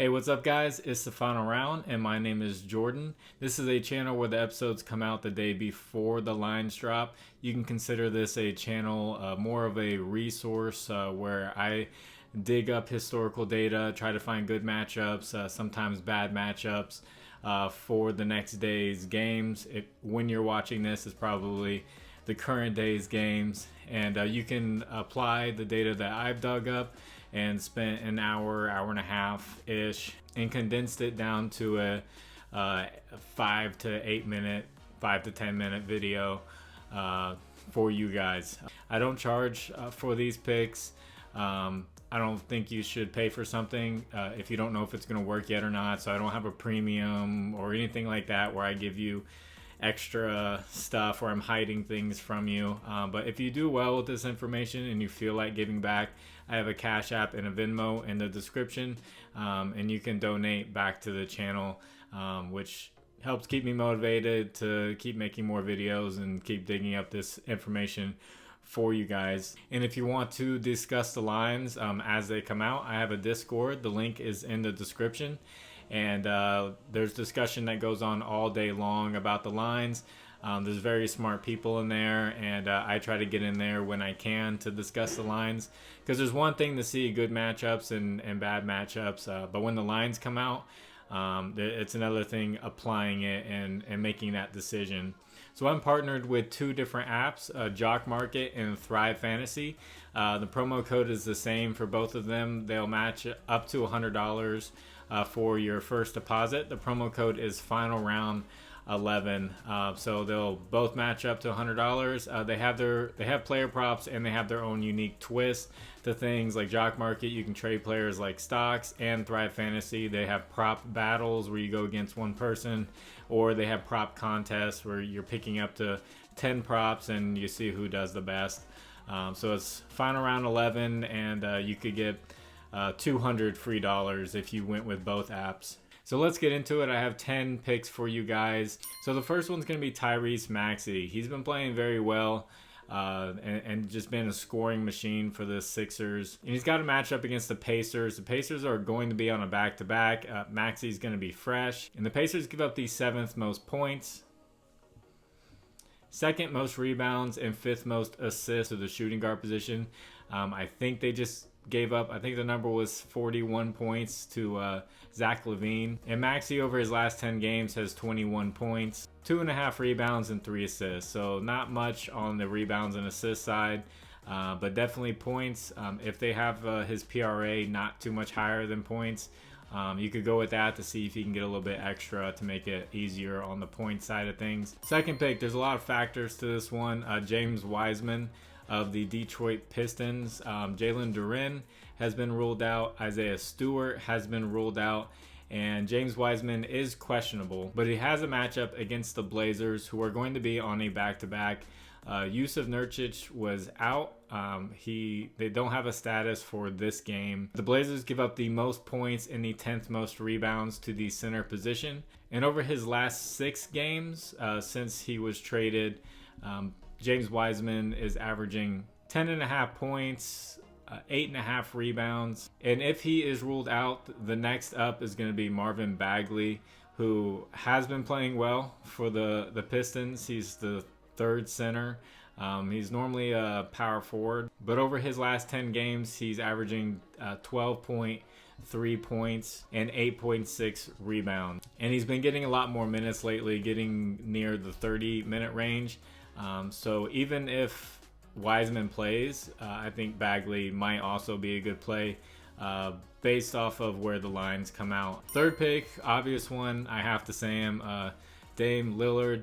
Hey, what's up, guys? It's the final round, and my name is Jordan. This is a channel where the episodes come out the day before the lines drop. You can consider this a channel, more of a resource where I dig up historical data, try to find good matchups, sometimes bad matchups for the next day's games. When you're watching this, it's probably the current day's games, and you can apply the data that I've dug up and spent an hour and a half ish and condensed it down to a 5 to 10 minute video for you guys. I don't charge for these picks. I don't think you should pay for something if you don't know if it's going to work yet or not. So I don't have a premium or anything like that where I give you extra stuff or I'm hiding things from you. But if you do well with this information and you feel like giving back, I have a Cash App and a Venmo in the description, and you can donate back to the channel, which helps keep me motivated to keep making more videos and keep digging up this information for you guys. And if you want to discuss the lines as they come out, I have a Discord. The link is in the description, and there's discussion that goes on all day long about the lines. There's very smart people in there, and I try to get in there when I can to discuss the lines, because there's one thing to see good matchups and bad matchups, but when the lines come out, it's another thing applying it and making that decision. So I'm partnered with two different apps, JOCKMKT and Thrive Fantasy. The promo code is the same for both of them. They'll match up to $100 for your first deposit. The promo code is FINALROUND 11, so they'll both match up to $100. They have player props, and they have their own unique twist to things. Like JOCKMKT, you can trade players like stocks, and Thrive Fantasy, they have prop battles where you go against one person, or they have prop contests where you're picking up to 10 props and you see who does the best. So it's Final Round 11, and you could get $200 free if you went with both apps. So let's get into it. I have 10 picks for you guys. So the first one's going to be Maxi. He's been playing very well and just been a scoring machine for the Sixers. And he's got a matchup against the Pacers. The Pacers are going to be on a back-to-back. Maxi's going to be fresh. And the Pacers give up the 7th most points, 2nd most rebounds, and 5th most assists to the shooting guard position. I think they just gave up, I think the number was 41 points to Zach LaVine. And Maxi over his last 10 games has 21 points, 2.5 rebounds, and 3 assists. So not much on the rebounds and assist side, but definitely points. If they have his PRA not too much higher than points, you could go with that to see if you can get a little bit extra to make it easier on the point side of things. Second pick, there's a lot of factors to this one. James Wiseman of the Detroit Pistons. Jalen Duren has been ruled out. Isaiah Stewart has been ruled out. And James Wiseman is questionable, but he has a matchup against the Blazers, who are going to be on a back-to-back. Yusuf Nurkic was out. They don't have a status for this game. The Blazers give up the most points and the 10th most rebounds to the center position. And over his last 6 games since he was traded, James Wiseman is averaging 10.5 points, 8.5 rebounds. And if he is ruled out, the next up is going to be Marvin Bagley, who has been playing well for the Pistons. He's the 3rd center. He's normally a power forward, but over his last 10 games, he's averaging 12.3 points and 8.6 rebounds. And he's been getting a lot more minutes lately, getting near the 30-minute range. So even if Wiseman plays, I think Bagley might also be a good play based off of where the lines come out. Third pick, obvious one, I have to say him, Dame Lillard.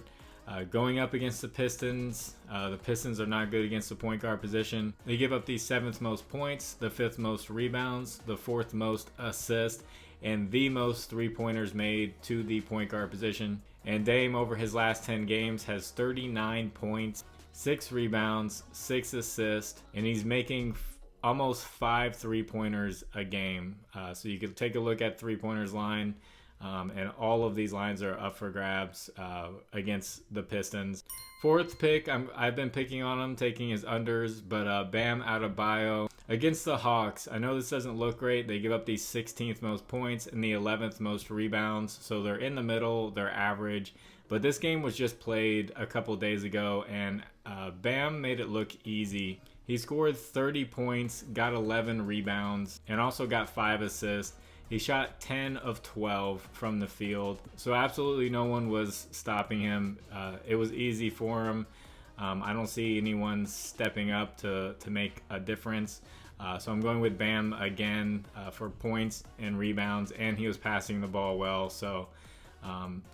Going up against the Pistons. The Pistons are not good against the point guard position. They give up the 7th most points, the 5th most rebounds, the 4th most assists, and the most 3-pointers made to the point guard position. And Dame over his last 10 games has 39 points, 6 rebounds, 6 assists, and he's making almost 5 3-pointers a game. So you could take a look at 3-pointers line And all of these lines are up for grabs against the Pistons. Fourth pick, I've been picking on him, taking his unders, but Bam Adebayo against the Hawks. I know this doesn't look great. They give up the 16th most points and the 11th most rebounds, so they're in the middle, they're average. But this game was just played a couple days ago, and Bam made it look easy. He scored 30 points, got 11 rebounds, and also got 5 assists. He shot 10 of 12 from the field, so absolutely no one was stopping him. It was easy for him. I don't see anyone stepping up to make a difference. So I'm going with Bam again for points and rebounds, and he was passing the ball well. So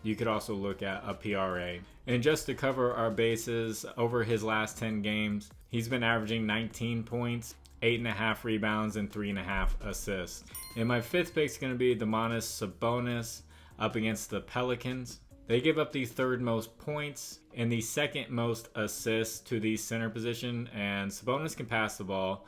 you could also look at a PRA. And just to cover our bases, over his last 10 games, he's been averaging 19 points, 8.5 rebounds, and 3.5 assists. And my fifth pick is going to be Domantas Sabonis up against the Pelicans. They give up the third most points and the second most assists to the center position, and Sabonis can pass the ball.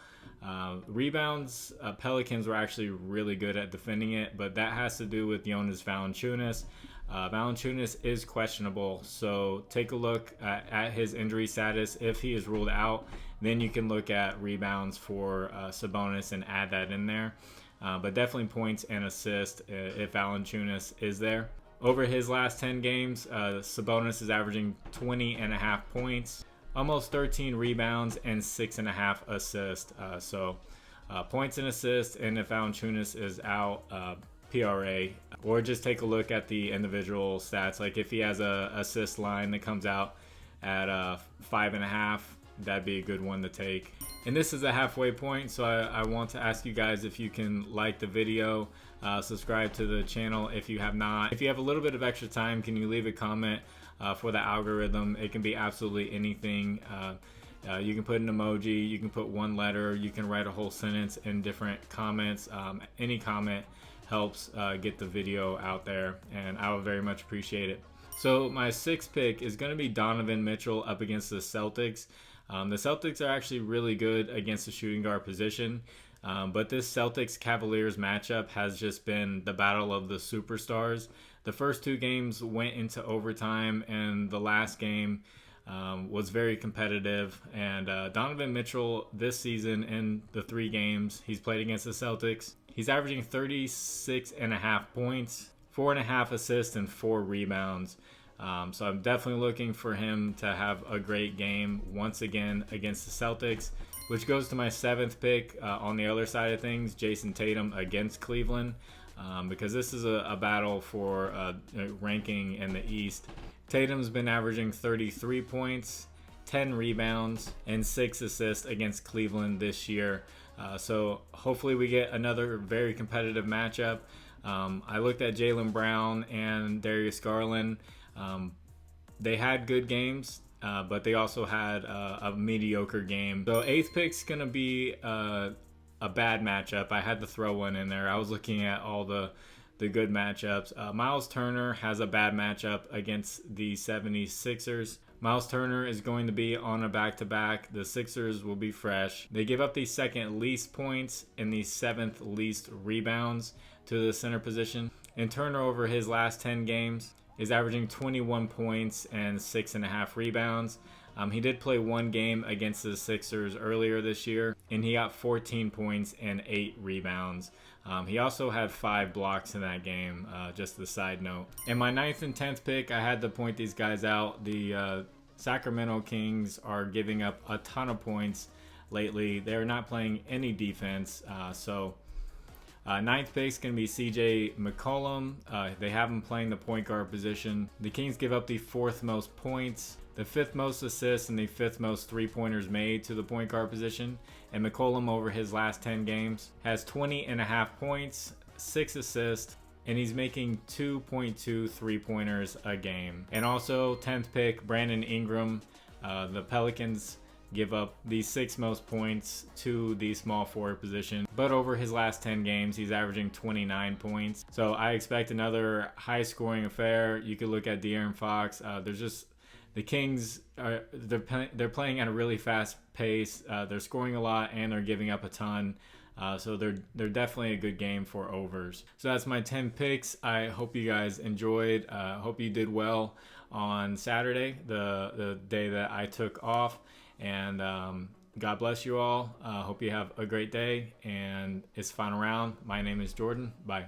Rebounds, Pelicans were actually really good at defending it, but that has to do with Jonas Valanciunas. Valanciunas is questionable, so take a look at his injury status. If he is ruled out, then you can look at rebounds for Sabonis and add that in there. But definitely points and assists if Valanciunas is there. Over his last 10 games, Sabonis is averaging 20.5 points, almost 13 rebounds, and 6.5 assists. So points and assists, and if Valanciunas is out, PRA. Or just take a look at the individual stats. Like if he has a assist line that comes out at 5.5, that'd be a good one to take. And this is a halfway point, so I want to ask you guys if you can like the video, subscribe to the channel if you have not. If you have a little bit of extra time, can you leave a comment for the algorithm? It can be absolutely anything. You can put an emoji, you can put one letter, you can write a whole sentence in different comments. Any comment helps get the video out there, and I would very much appreciate it. So my sixth pick is going to be Donovan Mitchell up against the Celtics. The Celtics are actually really good against the shooting guard position, but this Celtics-Cavaliers matchup has just been the battle of the superstars. The first two games went into overtime, and the last game was very competitive. And Donovan Mitchell this season, in the 3 games he's played against the Celtics, he's averaging 36.5 points, 4.5 assists, and 4 rebounds. So I'm definitely looking for him to have a great game once again against the Celtics, which goes to my 7th pick on the other side of things, Jason Tatum against Cleveland, because this is a battle for ranking in the East. Tatum's been averaging 33 points, 10 rebounds, and 6 assists against Cleveland this year. So hopefully we get another very competitive matchup. I looked at Jaylen Brown and Darius Garland. They had good games, but they also had a mediocre game. So 8th pick's gonna be a bad matchup. I had to throw one in there. I was looking at all the good matchups. Myles Turner has a bad matchup against the 76ers. Myles Turner is going to be on a back-to-back. The Sixers will be fresh. They give up the 2nd least points and the 7th least rebounds to the center position. And Turner, over his last 10 games, is averaging 21 points and 6.5 rebounds. He did play one game against the Sixers earlier this year, and he got 14 points and 8 rebounds. He also had 5 blocks in that game, just a side note. And my 9th and 10th pick, I had to point these guys out. The Sacramento Kings are giving up a ton of points lately. They're not playing any defense, so 9th pick is going to be CJ McCollum. They have him playing the point guard position. The Kings give up the 4th most points, the 5th most assists, and the 5th most 3-pointers made to the point guard position. And McCollum, over his last 10 games, has 20.5 points, 6 assists, and he's making 2.2 3-pointers a game. And also 10th pick, Brandon Ingram. The Pelicans give up the 6th most points to the small forward position, but over his last 10 games he's averaging 29 points. So I expect another high scoring affair. You could look at De'Aaron Fox. There's just, the Kings they're playing at a really fast pace. They're scoring a lot and they're giving up a ton. So they're definitely a good game for overs. So that's my 10 picks. I hope you guys enjoyed. Hope you did well on Saturday, the day that I took off. And God bless you all. Hope you have a great day. And it's final round. My name is Jordan. Bye.